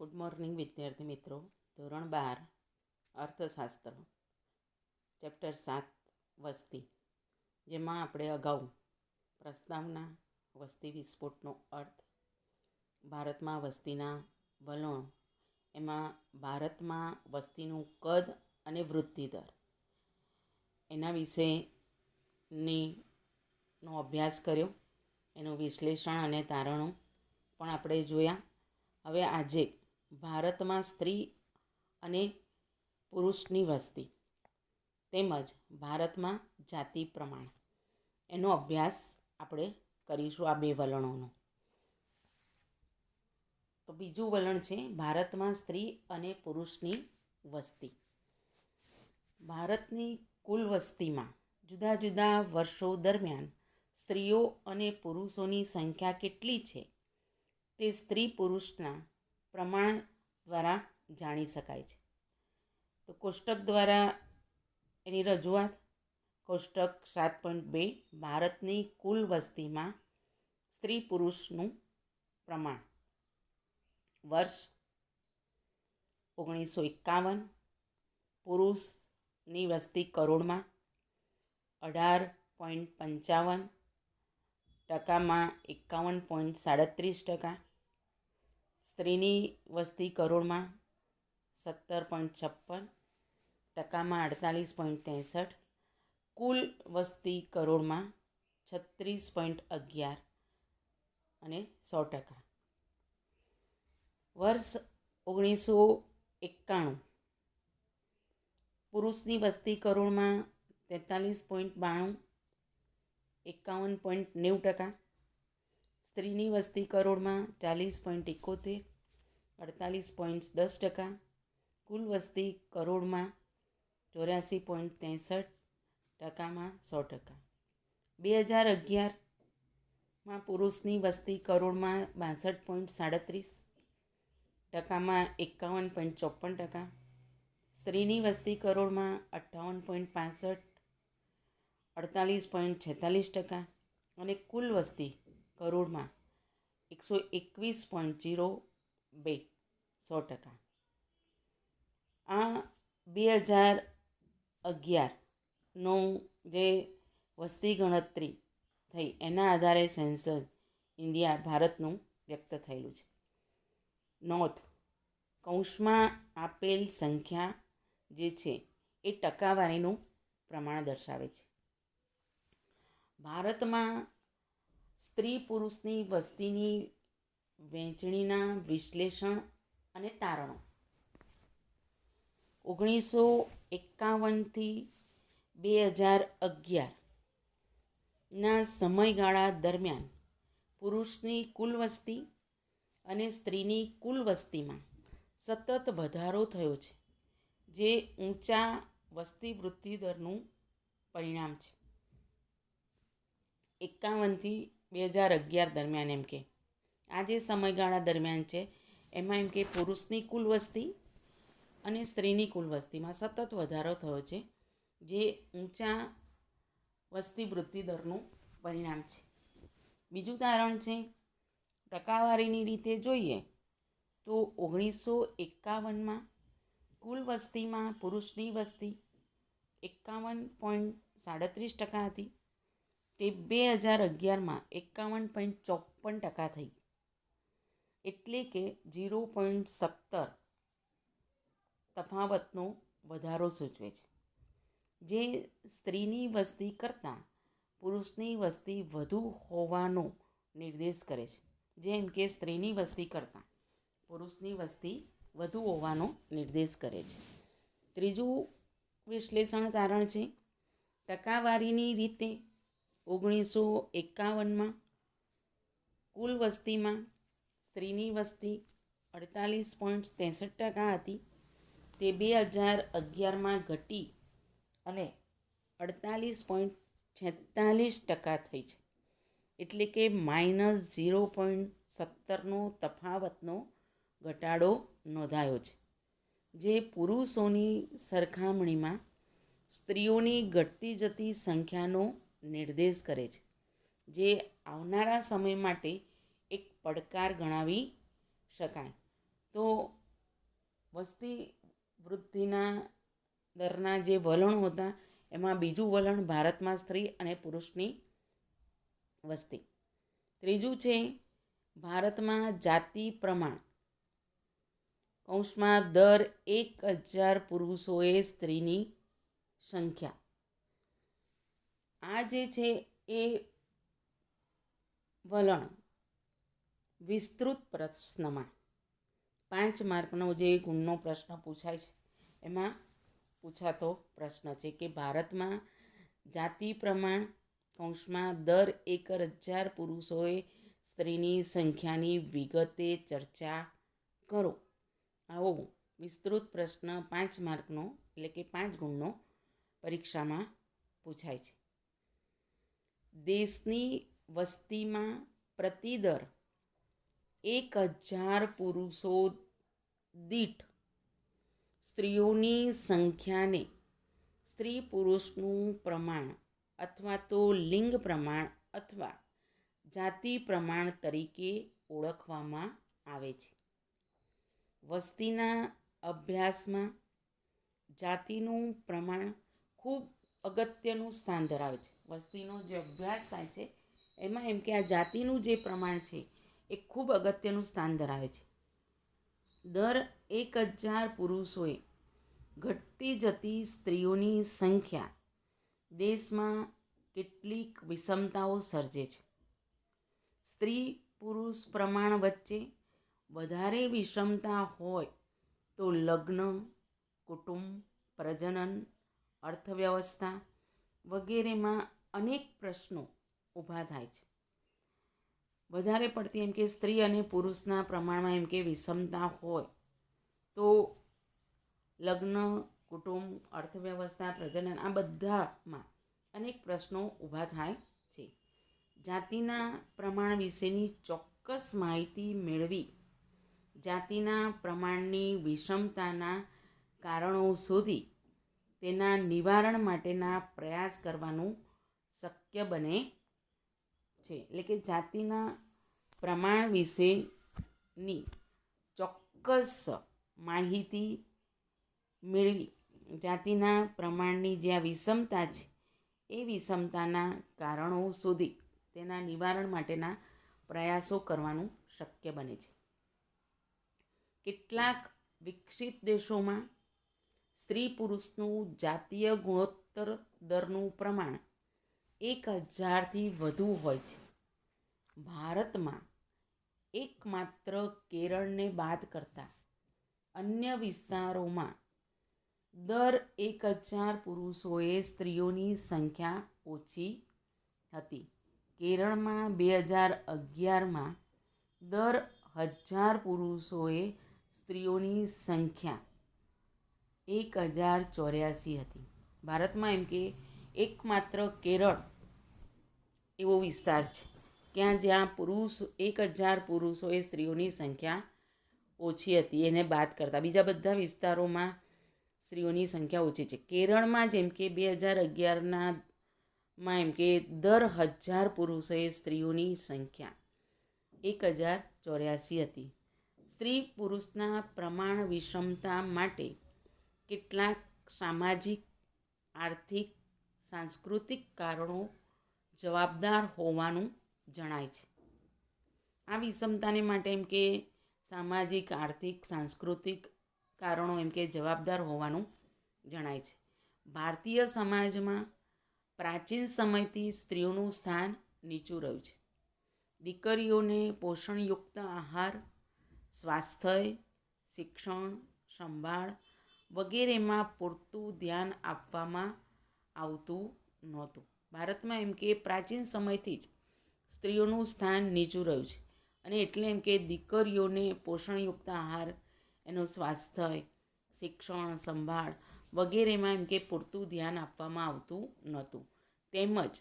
Good morning વિદ્યાર્થી મિત્રો. ધોરણ 12 અર્થશાસ્ત્ર ચેપ્ટર 7 વસ્તી, જેમાં આપણે અગાઉ પ્રસ્તાવના, વસ્તી વિસ્ફોટનો અર્થ, ભારતમાં વસ્તીના વલણો, એમાં ભારતમાં વસ્તીનું કદ અને વૃદ્ધિ દર એના વિશેનો અભ્યાસ કર્યો. એનું વિશ્લેષણ અને તારણો પણ આપણે જોયા. હવે આજે ભારતમાં સ્ત્રી અને પુરુષની વસ્તી તેમજ ભારતમાં જાતિ પ્રમાણ એનો અભ્યાસ આપણે કરીશું. આ બે વલણોનો. તો બીજું વલણ છે ભારતમાં સ્ત્રી અને પુરુષની વસ્તી. ભારતની કુલ વસ્તીમાં જુદા જુદા વર્ષો દરમિયાન સ્ત્રીઓ અને પુરુષોની સંખ્યા કેટલી છે તે સ્ત્રી પુરુષના પ્રમાણ દ્વારા જાણી શકાય છે. તો કોષ્ટક દ્વારા એની રજૂઆત. કોષ્ટક 7.2 ભારતની કુલ વસ્તીમાં સ્ત્રી પુરુષનું પ્રમાણ. વર્ષ 1951. પુરુષની વસ્તી કરોડમાં 18.55, ટકામાં 51.37%. સ્ત્રીની વસ્તી કરોડમાં 17.56, ટકામાં 48.63. કુલ વસ્તી કરોડમાં 36.11 અને 100%. વર્ષ 1991. પુરુષની વસ્તી કરોડમાં 43.92, 51.90%. સ્ત્રીની વસ્તી કરોડમાં 40.71, 48.10%. કુલ વસ્તી કરોડમાં 84.63, ટકામાં 100%. 2011માં પુરુષની વસ્તી કરોડમાં 62.37, ટકામાં 51.54%. સ્ત્રીની વસ્તી કરોડમાં 58.65, 48.46%. અને કુલ વસ્તી કરોડમાં 121.02, 100%. આ 2011નો જે વસ્તી ગણતરી થઈ એના આધારે સેન્સસ ઇન્ડિયા ભારતનું વ્યક્ત થયેલું છે. નોંધ: કૌંસમાં આપેલ સંખ્યા જે છે એ ટકાવારીનું પ્રમાણ દર્શાવે છે. ભારતમાં સ્ત્રી પુરુષની વસ્તીની વહેંચણીના વિશ્લેષણ અને તારણો. 1951થી 2011ના સમયગાળા દરમિયાન પુરુષની કુલ વસ્તી અને સ્ત્રીની કુલ વસ્તીમાં સતત વધારો થયો છે, જે ઊંચા વસ્તી વૃદ્ધિ દરનું પરિણામ છે. 51થી 2011 દરમિયાન એમ કે આ જે સમયગાળા દરમિયાન છે એમાં એમ કે પુરુષની કુલ વસ્તી અને સ્ત્રીની કુલ વસ્તીમાં સતત વધારો થયો છે, જે ઊંચા વસ્તી વૃદ્ધિ દરનું પરિણામ છે. બીજું તારણ છે, ટકાવારીની રીતે જોઈએ તો 1951માં કુલ વસ્તીમાં પુરુષની વસ્તી 51.37% હતી, તે 2011માં 51.54% થઈ, એટલે કે 0.17 તફાવતનો વધારો સૂચવે છે, જે સ્ત્રીની વસ્તી કરતાં પુરુષની વસ્તી વધુ હોવાનો નિર્દેશ કરે છે. જેમ કે સ્ત્રીની વસ્તી કરતાં પુરુષની વસ્તી વધુ હોવાનો નિર્દેશ કરે છે. ત્રીજું વિશ્લેષણ તારણ છે, ટકાવારીની રીતે 1951માં કુલ વસ્તીમાં સ્ત્રીની વસ્તી 48.63% હતી, તે 2011માં ઘટી અને 48.46% થઈ છે, એટલે કે -0.17નો તફાવતનો ઘટાડો નોંધાયો છે, જે પુરુષોની સરખામણીમાં સ્ત્રીઓની ઘટતી જતી સંખ્યાનો નિર્દેશ કરે છે, જે આવનારા સમય માટે એક પડકાર ગણાવી શકાય. તો વસ્તી વૃદ્ધિના દરના જે વલણો હતા એમાં બીજું વલણ ભારતમાં સ્ત્રી અને પુરુષની વસ્તી. ત્રીજું છે ભારતમાં જાતિ પ્રમાણ કૌંસમાં દર 1000 પુરુષોએ સ્ત્રીની સંખ્યા. આ જે છે એ વલણ વિસ્તૃત પ્રશ્નમાં 5 માર્કનો જે ગુણનો પ્રશ્ન પૂછાય છે એમાં પૂછાતો પ્રશ્ન છે કે ભારતમાં જાતિ પ્રમાણ કૌંસમાં દર 1000 પુરુષોએ સ્ત્રીની સંખ્યાની વિગતે ચર્ચા કરો. આવો વિસ્તૃત પ્રશ્ન 5 માર્કનો એટલે કે 5 ગુણનો પરીક્ષામાં પૂછાય છે. દેશની વસ્તીમાં પ્રતિદર 1000 પુરુષો દીઠ સ્ત્રીઓની સંખ્યાને સ્ત્રી પુરુષનું પ્રમાણ અથવા તો લિંગ પ્રમાણ અથવા જાતિ પ્રમાણ તરીકે ઓળખવામાં આવે છે. વસ્તીના અભ્યાસમાં જાતિનું પ્રમાણ ખૂબ અગત્યનું સ્થાન ધરાવે છે. વસ્તીનો જે અભ્યાસ થાય છે એમાં એમ કે આ જાતિનું જે પ્રમાણ છે એ ખૂબ અગત્યનું સ્થાન ધરાવે છે. દર 1000 પુરુષોએ ઘટતી જતી સ્ત્રીઓની સંખ્યા દેશમાં કેટલીક વિષમતાઓ સર્જે છે. સ્ત્રી પુરુષ પ્રમાણ વચ્ચે વધારે વિષમતા હોય તો લગ્ન, કુટુંબ, પ્રજનન, અર્થવ્યવસ્થા વગેરેમાં અનેક પ્રશ્નો ઊભા થાય છે. વધારે પડતી એમ કે સ્ત્રી અને પુરુષના પ્રમાણમાં એમ કે વિષમતા હોય તો લગ્ન, કુટુંબ, અર્થવ્યવસ્થા, પ્રજનન આ બધામાં અનેક પ્રશ્નો ઊભા થાય છે. જાતિના પ્રમાણ વિશેની ચોક્કસ માહિતી મેળવી જાતિના પ્રમાણની વિષમતાના કારણો શોધી તેના નિવારણ માટેના પ્રયાસ કરવાનું શક્ય બને છે. એટલે કે જાતિના પ્રમાણ વિશેની ચોક્કસ માહિતી મેળવી જાતિના પ્રમાણની જે આ વિષમતા છે એ વિષમતાના કારણો શોધી તેના નિવારણ માટેના પ્રયાસો કરવાનું શક્ય બને છે. કેટલાક વિકસિત દેશોમાં સ્ત્રી પુરુષનું જાતીય ગુણોત્તર દરનું પ્રમાણ 1000થી વધુ હોય છે. ભારતમાં એકમાત્ર કેરળને બાદ કરતા અન્ય વિસ્તારોમાં દર 1000 પુરુષોએ સ્ત્રીઓની સંખ્યા ઓછી હતી. કેરળમાં 2011માં દર 1000 પુરુષોએ સ્ત્રીઓની સંખ્યા 1084 હતી. ભારતમાં એમ કે એકમાત્ર કેરળ એવો વિસ્તાર છે જ્યાં 1000 પુરુષોએ સ્ત્રીઓની સંખ્યા ઓછી હતી. એને બાદ કરતાં બીજા બધા વિસ્તારોમાં સ્ત્રીઓની સંખ્યા ઓછી છે. કેરળમાં જેમ કે 2011માં એમ કે દર 1000 પુરુષોએ સ્ત્રીઓની સંખ્યા 1084 હતી. સ્ત્રી પુરુષના પ્રમાણ વિષમતા માટે કેટલાક સામાજિક, આર્થિક, સાંસ્કૃતિક કારણો જવાબદાર હોવાનું જણાય છે. આ વિષમતાને માટે એમ કે સામાજિક, આર્થિક, સાંસ્કૃતિક કારણો એમ કે જવાબદાર હોવાનું જણાય છે. ભારતીય સમાજમાં પ્રાચીન સમયથી સ્ત્રીઓનું સ્થાન નીચું રહ્યું છે. દીકરીઓને પોષણયુક્ત આહાર, સ્વાસ્થ્ય, શિક્ષણ, સંભાળ વગેરેમાં પૂરતું ધ્યાન આપવામાં આવતું નહોતું. ભારતમાં એમ કે પ્રાચીન સમયથી જ સ્ત્રીઓનું સ્થાન નીચું રહ્યું છે અને એટલે એમ કે દીકરીઓને પોષણયુક્ત આહાર, એનું સ્વાસ્થ્ય, શિક્ષણ, સંભાળ વગેરેમાં એમ કે પૂરતું ધ્યાન આપવામાં આવતું નહોતું. તેમજ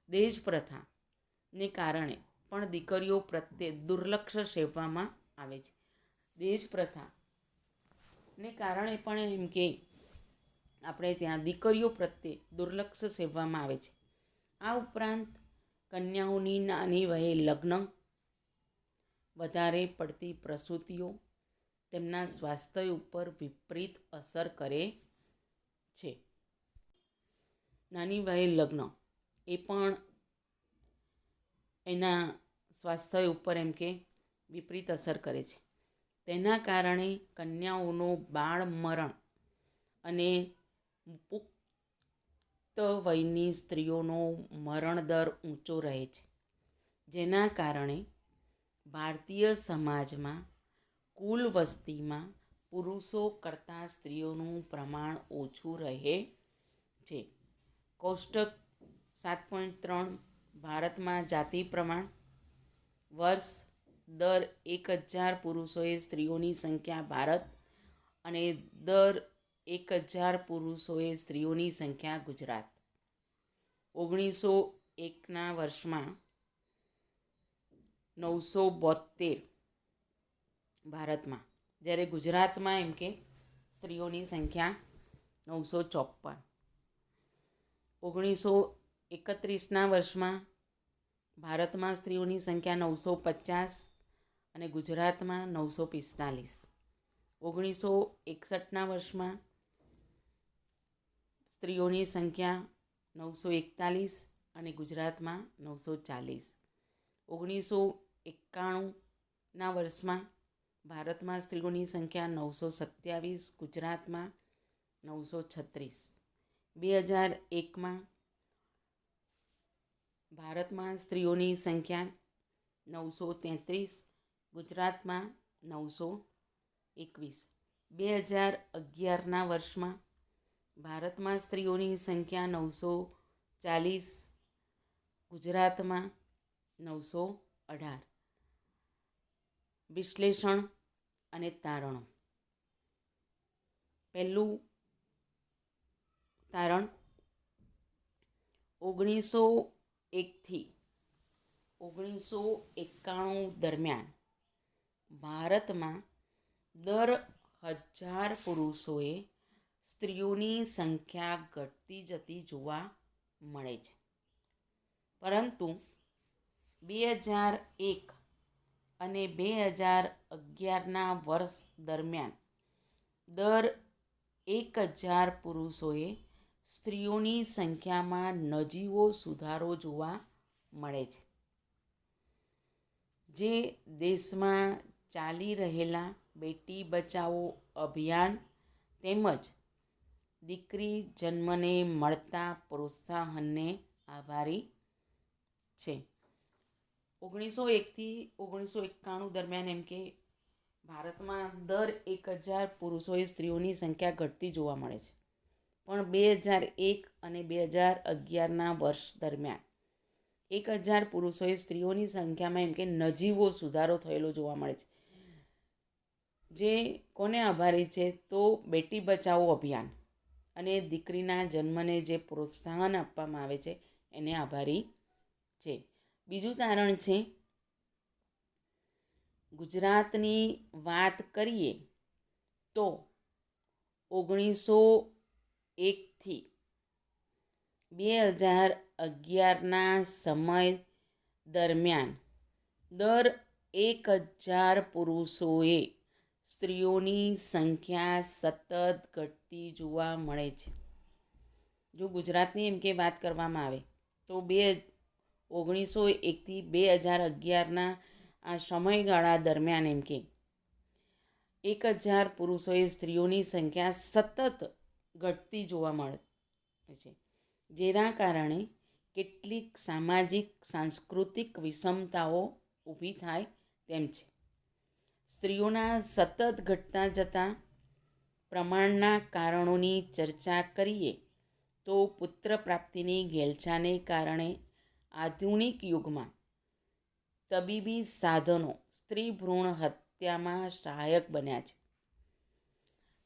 દહેજ પ્રથાને કારણે પણ દીકરીઓ પ્રત્યે દુર્લક્ષ સેવવામાં આવે છે. દહેજ પ્રથાને કારણે પણ એમ કે આપણે ત્યાં દીકરીઓ પ્રત્યે દુર્લક્ષ સેવવામાં આવે છે. આ ઉપરાંત કન્યાઓની નાની વયે લગ્ન, વધારે પડતી પ્રસૂતિઓ, તેમના સ્વાસ્થ્ય ઉપર વિપરીત અસર કરે છે. નાની વયે લગ્ન એ પણ એના સ્વાસ્થ્ય ઉપર એમ કે વિપરીત અસર કરે છે. તેના કારણે કન્યાઓનું બાળ મરણ અને પુખ્ત વયની સ્ત્રીઓનો મરણ દર ઊંચો રહે છે. જેના કારણે ભારતીય સમાજમાં કુલ વસ્તીમાં પુરુષો કરતાં સ્ત્રીઓનું પ્રમાણ ઓછું રહે છે. કોષ્ટક 7.3 ભારતમાં જાતિ પ્રમાણ વર્ષ દર 1000 પુરુષોએ સ્ત્રીઓની સંખ્યા ભારત અને દર 1000 પુરુષોએ સ્ત્રીઓની સંખ્યા ગુજરાત. 1901ના વર્ષમાં 972 ભારતમાં, જ્યારે ગુજરાતમાં એમ કે સ્ત્રીઓની સંખ્યા 954. 1931ના વર્ષમાં ભારતમાં સ્ત્રીઓની સંખ્યા 950 અને ગુજરાતમાં 945. 1961ના વર્ષમાં સ્ત્રીઓની સંખ્યા 941 અને ગુજરાતમાં 940. 1991ના વર્ષમાં ભારતમાં સ્ત્રીઓની સંખ્યા 927, ગુજરાતમાં 936. 2001માં ભારતમાં સ્ત્રીઓની સંખ્યા 933, ગુજરાતમાં 921. 2011ના વર્ષમાં ભારતમાં સ્ત્રીઓની સંખ્યા 940, ગુજરાતમાં 918. વિશ્લેષણ અને તારણો. પહેલું તારણ: 1901થી 1991 દરમિયાન ભારતમાં દર 1000 પુરુષોએ સ્ત્રીઓની સંખ્યા ઘટતી જતી જોવા મળે છે. પરંતુ 2001 અને 2011ના વર્ષ દરમિયાન દર 1000 પુરુષોએ સ્ત્રીઓની સંખ્યામાં નજીવો સુધારો જોવા મળે છે. જે દેશમાં ચાલી રહેલા બેટી બચાવો અભિયાન તેમજ દીકરી જન્મને મળતા પ્રોત્સાહનને આભારી છે. 1901થી 1991 દરમિયાન એમ કે ભારતમાં દર 1000 પુરુષોએ સ્ત્રીઓની સંખ્યા ઘટતી જોવા મળે છે. પણ 2001 અને 2011ના વર્ષ દરમિયાન 1000 પુરુષોએ સ્ત્રીઓની સંખ્યામાં એમ કે નજીવો સુધારો થયેલો જોવા મળે છે. જે કોને આભારી છે? તો બેટી બચાવો અભિયાન અને દીકરીના જન્મને જે પ્રોત્સાહન આપવામાં આવે છે એને આભારી છે. બીજું તારણ છે, ગુજરાતની વાત કરીએ તો 1901થી 2011ના સમય દરમિયાન દર 1000 પુરુષોએ સ્ત્રીઓની સંખ્યા સતત ઘટતી જોવા મળે છે. જો ગુજરાતની એમ કે વાત કરવામાં આવે તો 1901થી 2011ના આ સમયગાળા દરમિયાન એમ કે 1000 પુરુષોએ સ્ત્રીઓની સંખ્યા સતત ઘટતી જોવા મળે છે. જેના કારણે કેટલીક સામાજિક સાંસ્કૃતિક વિષમતાઓ ઊભી થાય તેમ છે. સ્ત્રીઓના સતત ઘટતા જતા પ્રમાણના કારણોની ચર્ચા કરીએ તો પુત્ર પ્રાપ્તિની ઘેલછાને કારણે આધુનિક યુગમાં તબીબી સાધનો સ્ત્રી ભ્રૂણ હત્યામાં સહાયક બન્યા છે.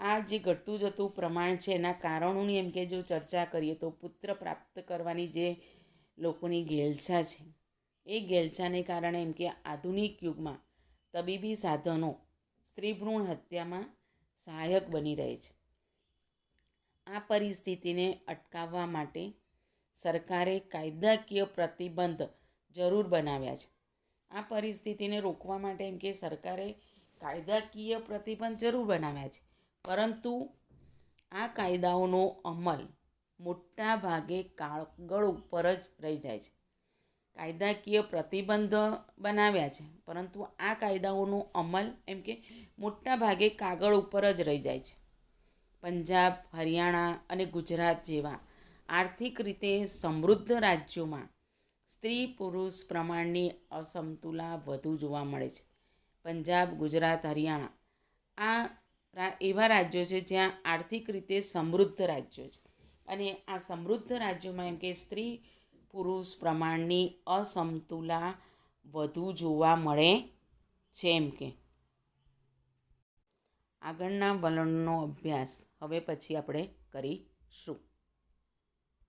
આ જે ઘટતું જતું પ્રમાણ છે એના કારણોની એમ કે જો ચર્ચા કરીએ તો પુત્ર પ્રાપ્ત કરવાની જે લોકોની ઘેલછા છે એ ઘેલછાને કારણે એમ કે આધુનિક યુગમાં તબીબી સાધનો સ્ત્રી ભ્રૂણ હત્યામાં સહાયક બની રહે છે. આ પરિસ્થિતિને અટકાવવા માટે સરકારે કાયદાકીય પ્રતિબંધ જરૂર બનાવ્યા છે. આ પરિસ્થિતિને રોકવા માટે એમ કે સરકારે કાયદાકીય પ્રતિબંધ જરૂર બનાવ્યા છે, પરંતુ આ કાયદાઓનો અમલ મોટા ભાગે કાગળ ઉપર જ રહી જાય છે. કાયદાકીય પ્રતિબંધ બનાવ્યા છે, પરંતુ આ કાયદાઓનો અમલ એમ કે મોટા ભાગે કાગળ ઉપર જ રહી જાય છે. પંજાબ, હરિયાણા અને ગુજરાત જેવા આર્થિક રીતે સમૃદ્ધ રાજ્યોમાં સ્ત્રી પુરુષ પ્રમાણની અસમતુલા વધુ જોવા મળે છે. પંજાબ, ગુજરાત, હરિયાણા એવા રાજ્યો છે જ્યાં આર્થિક રીતે સમૃદ્ધ રાજ્યો છે, અને આ સમૃદ્ધ રાજ્યોમાં એમ કે સ્ત્રી પુરુષ પ્રમાણની અસમતુલા વધુ જોવા મળે છે. એમ કે આગળના વલણનો અભ્યાસ હવે પછી આપણે કરીશું.